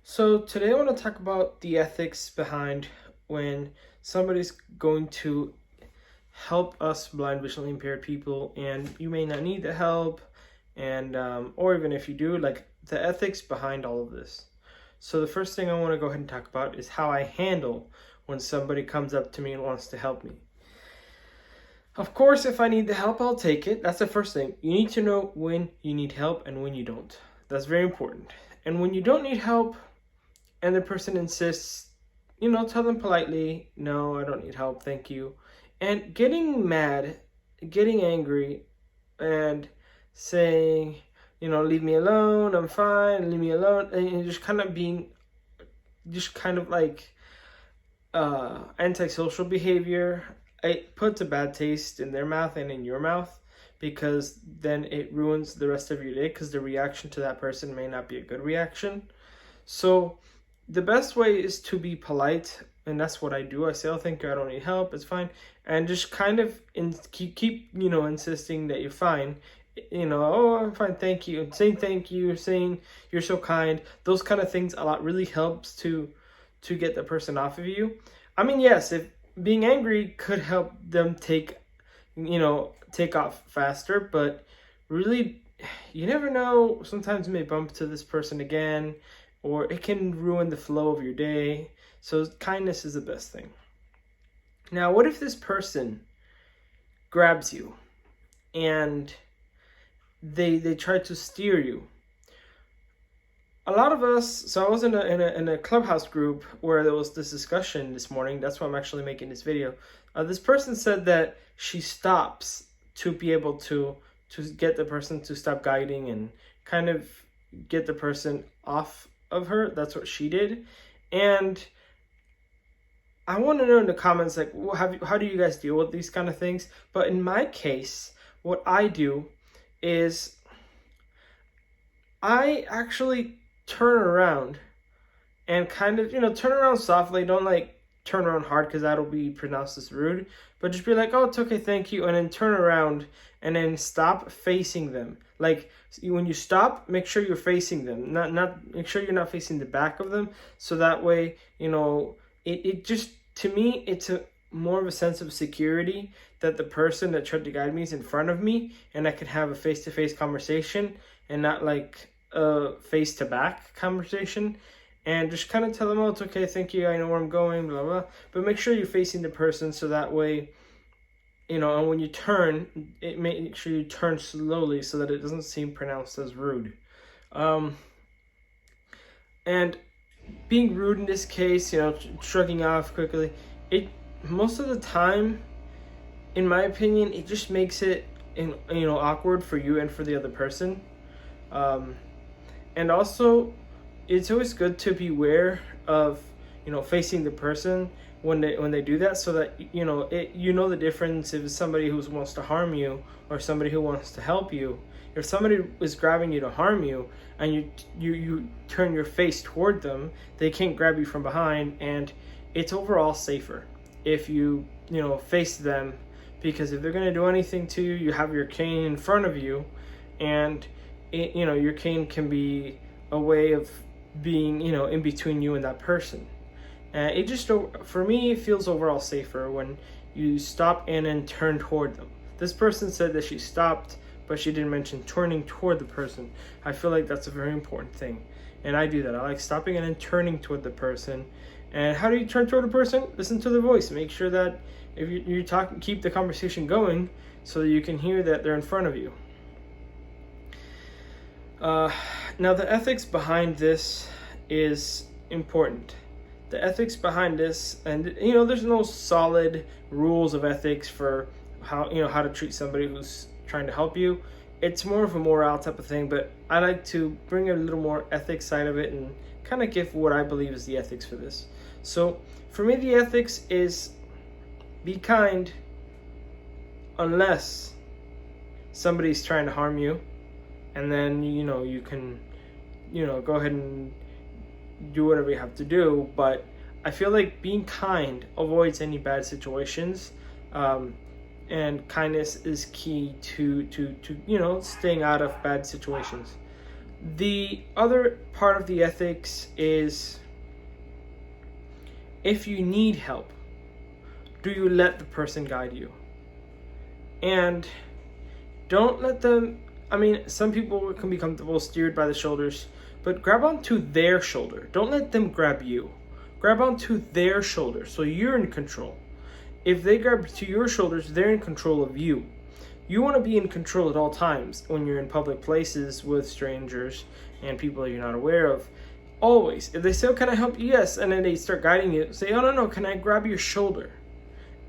So today I want to talk about the ethics behind when somebody's going to help us blind visually impaired people, and you may not need the help, and or even if you do, like the ethics behind all of this. So the first thing I want to go ahead and talk about is how I handle when somebody comes up to me and wants to help me. Of course, if I need the help, I'll take it. That's the first thing. You need to know when you need help and when you don't. That's very important. And when you don't need help, and the person insists, tell them politely, no, I don't need help, thank you. And getting mad, getting angry, and saying, leave me alone, I'm fine, leave me alone, and just kind of being, like antisocial behavior, it puts a bad taste in their mouth and in your mouth, because then it ruins the rest of your day, because the reaction to that person may not be a good reaction. So the best way is to be polite, and that's what I do. I say, oh, thank you, I don't need help, it's fine. And just kind of keep insisting that you're fine. Oh, I'm fine, thank you. And saying thank you, saying you're so kind. Those kind of things a lot really helps to get the person off of you. I mean, yes, if being angry could help them take off faster, but really, you never know. Sometimes you may bump into this person again, or it can ruin the flow of your day. So kindness is the best thing. Now, what if this person grabs you and they try to steer you? A lot of us, so I was in a clubhouse group where there was this discussion this morning. That's why I'm actually making this video. This person said that she stops to be able to get the person to stop guiding and kind of get the person off of her. That's what she did. And I want to know in the comments, like, how do you guys deal with these kind of things? But in my case, what I do is I actually turn around and kind of, turn around softly. Don't like turn around hard, because that'll be pronounced as rude. But just be like, oh, it's okay, thank you. And then turn around and then stop facing them. Like, when you stop, make sure you're facing them. Not make sure you're not facing the back of them. So that way, it just, to me, it's more of a sense of security that the person that tried to guide me is in front of me, and I can have a face-to-face conversation and not like a face-to-back conversation. And just kind of tell them, oh, it's okay, thank you, I know where I'm going, blah, blah. But make sure you're facing the person, so that way, and when you turn, make sure you turn slowly so that it doesn't seem pronounced as rude. And being rude in this case, shrugging off quickly, it most of the time, in my opinion, it just makes it awkward for you and for the other person. And also, it's always good to be aware of facing the person when they do that, so that the difference if it's somebody who wants to harm you or somebody who wants to help you. If somebody is grabbing you to harm you and you turn your face toward them, they can't grab you from behind, and it's overall safer if you face them, because if they're going to do anything to you, you have your cane in front of you, and your cane can be a way of being in between you and that person. It just, for me, it feels overall safer when you stop and then turn toward them. This person said that she stopped, but she didn't mention turning toward the person. I feel like that's a very important thing, and I do that. I like stopping and then turning toward the person. And how do you turn toward a person? Listen to the voice. Make sure that if you're talking, keep the conversation going so that you can hear that they're in front of you. Now, the ethics behind this is important. The ethics behind this, and there's no solid rules of ethics for how to treat somebody who's trying to help you. It's more of a morale type of thing, but I like to bring a little more ethics side of it and kind of give what I believe is the ethics for this. So for me, the ethics is be kind unless somebody's trying to harm you, and then you can go ahead and do whatever you have to do. But I feel like being kind avoids any bad situations, and kindness is key to staying out of bad situations. The other part of the ethics is, if you need help, do you let the person guide you? And don't let them, I mean, some people can be comfortable steered by the shoulders, but grab onto their shoulder. Don't let them grab you. Grab onto their shoulder so you're in control. If they grab to your shoulders, they're in control of you. You want to be in control at all times when you're in public places with strangers and people you're not aware of. Always. If they say, oh, can I help you? Yes. And then they start guiding you. Say, oh, no, can I grab your shoulder?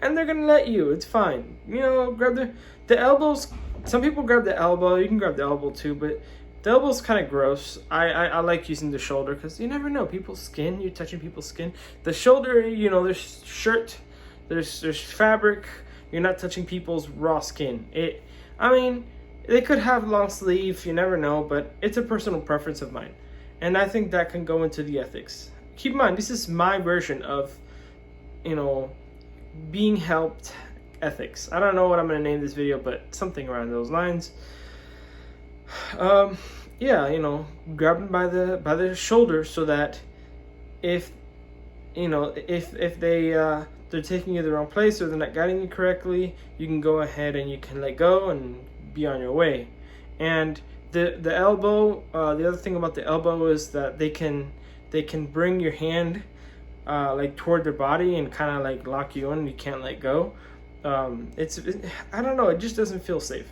And they're going to let you. It's fine. You know, grab the elbows. Some people grab the elbow. You can grab the elbow too, but the elbow's kind of gross. I like using the shoulder because you never know. People's skin. You're touching people's skin. The shoulder, you know, there's shirt. There's fabric. You're not touching people's raw skin. I mean, they could have long sleeve. You never know, but it's a personal preference of mine. And I think that can go into the ethics. Keep in mind, this is my version of, you know, being helped ethics. I don't know what I'm going to name this video, but something around those lines. Yeah, you know, grab them by the shoulder so that if, you know, if they're taking you the wrong place or they're not guiding you correctly, you can go ahead and you can let go and be on your way. And the elbow, the other thing about the elbow is that they can bring your hand like toward their body and kind of like lock you in and you can't let go. I don't know, it just doesn't feel safe.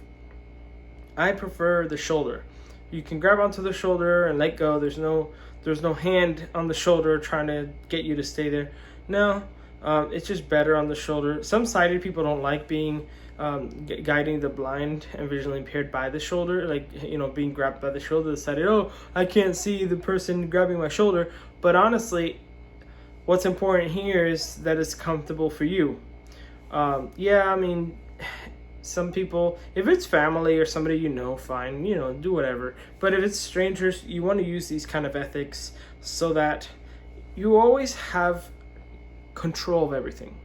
I prefer the shoulder. You can grab onto the shoulder and let go. There's no hand on the shoulder trying to get you to stay there. No, it's just better on the shoulder. Some sighted people don't like being guiding the blind and visually impaired by the shoulder, like, you know, being grabbed by the shoulder. Decided, oh, I can't see the person grabbing my shoulder. But honestly, what's important here is that it's comfortable for you. Yeah, I mean, some people, if it's family or somebody you know, fine, you know, do whatever. But if it's strangers, you want to use these kind of ethics so that you always have control of everything.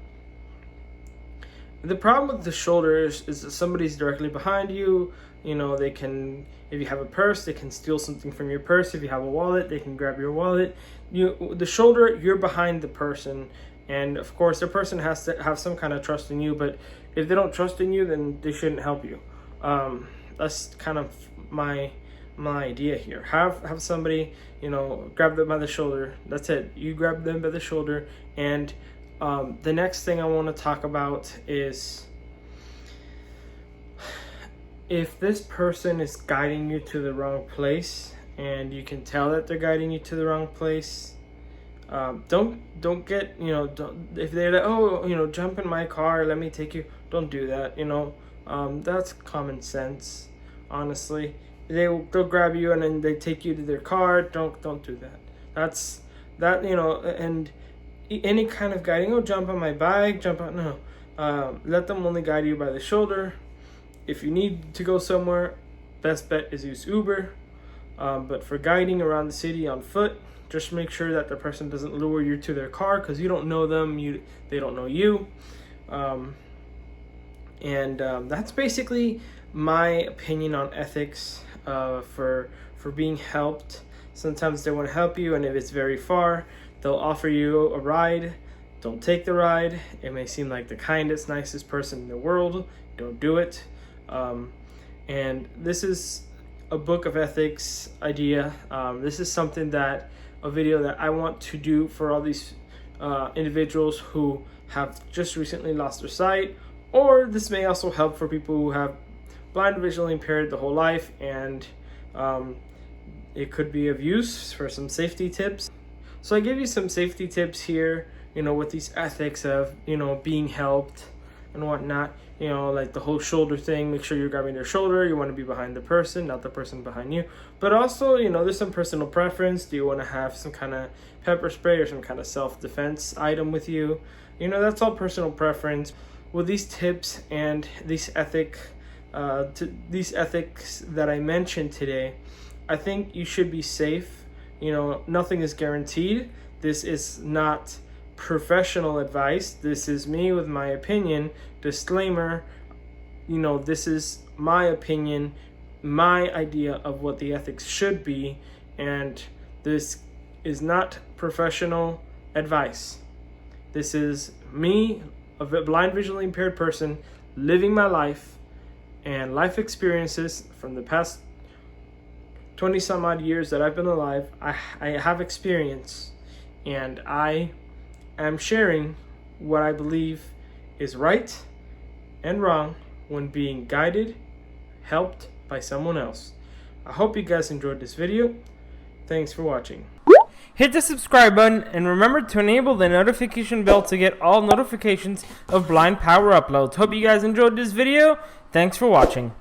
The problem with the shoulder is that somebody's directly behind you. You know, they can, if you have a purse, they can steal something from your purse. If you have a wallet, they can grab your wallet. The shoulder, you're behind the person. And of course, the person has to have some kind of trust in you. But if they don't trust in you, then they shouldn't help you. That's kind of my idea here. Have somebody, you know, grab them by the shoulder. That's it. You grab them by the shoulder. And the next thing I want to talk about is, if this person is guiding you to the wrong place and you can tell that they're guiding you to the wrong place, don't get, you know, if they're like, oh, you know, jump in my car, let me take you, don't do that, you know. That's common sense, honestly. They'll grab you and then they take you to their car. Don't do that. That, you know. And any kind of guiding, oh, jump on my bike, jump on, no. Let them only guide you by the shoulder. If you need to go somewhere, best bet is use Uber. But for guiding around the city on foot, just make sure that the person doesn't lure you to their car, because you don't know them, they don't know you. That's basically my opinion on ethics for being helped. Sometimes they want to help you, and if it's very far, they'll offer you a ride. Don't take the ride. It may seem like the kindest, nicest person in the world. Don't do it. And this is a book of ethics idea. This is something a video that I want to do for all these individuals who have just recently lost their sight, or this may also help for people who have blind or visually impaired the whole life, and it could be of use for some safety tips. So I give you some safety tips here, you know, with these ethics of, you know, being helped and whatnot. You know, like the whole shoulder thing, make sure you're grabbing their shoulder. You want to be behind the person, not the person behind you. But also, you know, there's some personal preference. Do you want to have some kind of pepper spray or some kind of self-defense item with you? You know, that's all personal preference. With these tips and these ethics that I mentioned today, I think you should be safe. You know, nothing is guaranteed. This is not professional advice. This is me with my opinion. Disclaimer, you know, this is my opinion my idea of what the ethics should be, and this is not professional advice. This is me, a blind visually impaired person, living my life and life experiences from the past 20 some odd years that I've been alive. I have experience, and I am sharing what I believe is right and wrong when being guided, helped by someone else. I hope you guys enjoyed this video. Thanks for watching. Hit the subscribe button and remember to enable the notification bell to get all notifications of blind power uploads. Hope you guys enjoyed this video. Thanks for watching.